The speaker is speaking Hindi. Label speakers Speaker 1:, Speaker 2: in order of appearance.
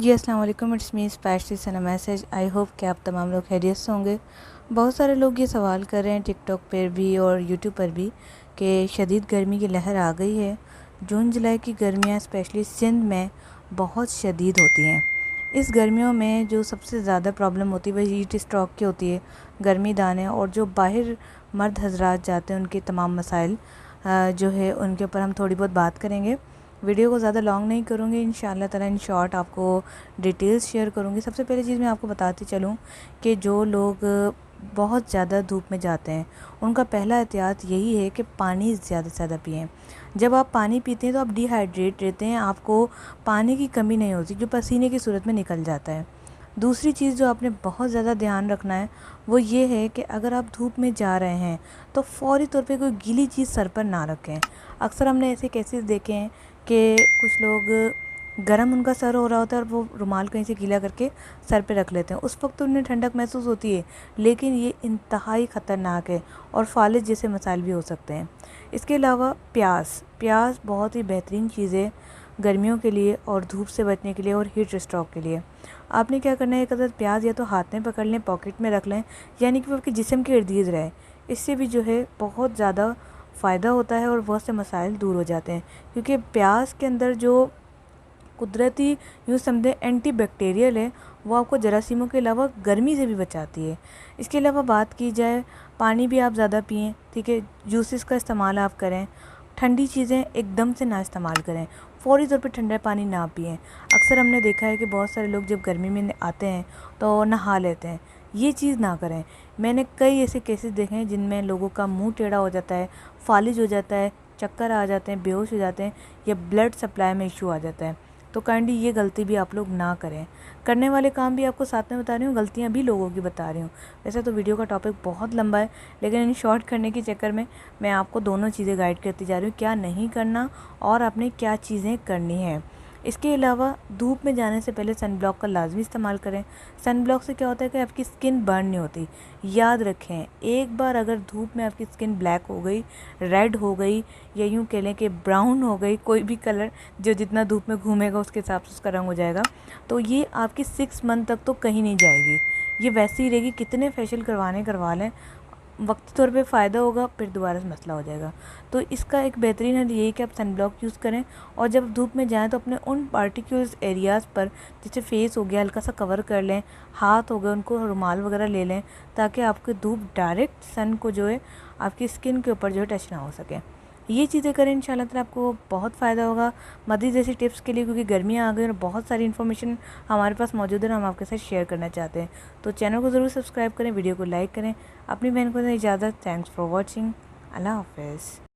Speaker 1: जी अस्सलाम वालेकुम, it's me specially Sana message. I hope कि आप तमाम लोग खैरियत से होंगे। बहुत सारे लोग ये सवाल कर रहे हैं टिकटॉक पर भी और यूट्यूब पर भी कि शदीद गर्मी की लहर आ गई है। जून जुलाई की गर्मियाँ स्पेशली सिंध में बहुत शदीद होती हैं। इस गर्मियों में जो सबसे ज़्यादा प्रॉब्लम होती है वह हीट स्ट्रोक की होती है, गर्मी दाने, और जो बाहर मर्द हजरात जाते हैं उनके तमाम मसाइल जो है उनके ऊपर हम थोड़ी बहुत बात करेंगे। वीडियो को ज़्यादा लॉन्ग नहीं करूँगी, इंशाल्लाह ताला इन शॉर्ट आपको डिटेल्स शेयर करूँगी। सबसे पहले चीज़ मैं आपको बताती चलूँ कि जो लोग बहुत ज़्यादा धूप में जाते हैं उनका पहला एहतियात यही है कि पानी ज़्यादा से ज़्यादा पिएँ। जब आप पानी पीते हैं तो आप डिहाइड्रेट रहते हैं, आपको पानी की कमी नहीं होती जो पसीने की सूरत में निकल जाता है। दूसरी चीज़ जो आपने बहुत ज़्यादा ध्यान रखना है वो ये है कि अगर आप धूप में जा रहे हैं तो फ़ौरी तौर पे कोई गीली चीज़ सर पर ना रखें। अक्सर हमने ऐसे केसेस देखे हैं कि कुछ लोग गरम उनका सर हो रहा होता है और वो रुमाल कहीं से गीला करके सर पे रख लेते हैं। उस वक्त तो उन्हें ठंडक महसूस होती है, लेकिन ये इंतहाई ख़तरनाक है और फालिज जैसे मसाइल भी हो सकते हैं। इसके अलावा प्यास बहुत ही बेहतरीन चीज़ है गर्मियों के लिए और धूप से बचने के लिए और हीट स्ट्रोक के लिए। आपने क्या करना है, एक अदद प्याज या तो हाथ में पकड़ लें, पॉकेट में रख लें, यानी कि वो आपके जिस्म के इर्द गिर्द रहे। इससे भी जो है बहुत ज़्यादा फ़ायदा होता है और बहुत से मसाइल दूर हो जाते हैं, क्योंकि प्याज के अंदर जो कुदरती यूँ समझें एंटी बैक्टीरियल है वो आपको जरासीमों के अलावा गर्मी से भी बचाती है। इसके अलावा बात की जाए, पानी भी आप ज़्यादा पिएँ, ठीक है। जूसेस का इस्तेमाल आप करें, ठंडी चीज़ें एकदम से ना इस्तेमाल करें, फ़ौरी तौर पे ठंडा पानी ना पिएं। अक्सर हमने देखा है कि बहुत सारे लोग जब गर्मी में आते हैं तो नहा लेते हैं, ये चीज़ ना करें। मैंने कई ऐसे केसेस देखे हैं जिनमें लोगों का मुंह टेढ़ा हो जाता है, फालिज हो जाता है, चक्कर आ जाते हैं, बेहोश हो जाते हैं या ब्लड सप्लाई में इशू आ जाता है। तो काइंडली ये गलती भी आप लोग ना करें। करने वाले काम भी आपको साथ में बता रही हूँ, गलतियाँ भी लोगों की बता रही हूँ। वैसे तो वीडियो का टॉपिक बहुत लंबा है, लेकिन इन शॉर्ट करने के चक्कर में मैं आपको दोनों चीज़ें गाइड करती जा रही हूँ, क्या नहीं करना और आपने क्या चीज़ें करनी है। इसके अलावा धूप में जाने से पहले सन ब्लॉक का लाजमी इस्तेमाल करें। सन ब्लॉक से क्या होता है कि आपकी स्किन बर्न नहीं होती। याद रखें, एक बार अगर धूप में आपकी स्किन ब्लैक हो गई, रेड हो गई, या यूँ कह लें कि ब्राउन हो गई, कोई भी कलर जो जितना धूप में घूमेगा उसके हिसाब से उसका रंग हो जाएगा, तो ये आपकी 6 मंथ तक तो कहीं नहीं जाएगी, ये वैसी ही रहेगी। कितने फेशियल करवा लें, वक्ती तौर पे फ़ायदा होगा, फिर दोबारा से मसला हो जाएगा। तो इसका एक बेहतरीन हल ये है कि आप सन ब्लॉक यूज़ करें और जब धूप में जाएं तो अपने उन पार्टिकुलर एरियाज़ पर, जैसे फेस हो गया, हल्का सा कवर कर लें, हाथ हो गए, उनको रुमाल वगैरह ले लें, ताकि आपकी धूप डायरेक्ट सन को जो है आपकी स्किन के ऊपर जो है टच ना हो सके। ये चीज़ें करें, इंशाल्लाह ताला आपको बहुत फ़ायदा होगा। मज़ीद ऐसी टिप्स के लिए, क्योंकि गर्मियाँ आ गई और बहुत सारी इन्फॉर्मेशन हमारे पास मौजूद है, हम आपके साथ शेयर करना चाहते हैं। तो चैनल को ज़रूर सब्सक्राइब करें, वीडियो को लाइक करें। अपनी बहन को दें इजाज़त। Thanks for watching. अल्लाह हाफ़िज़।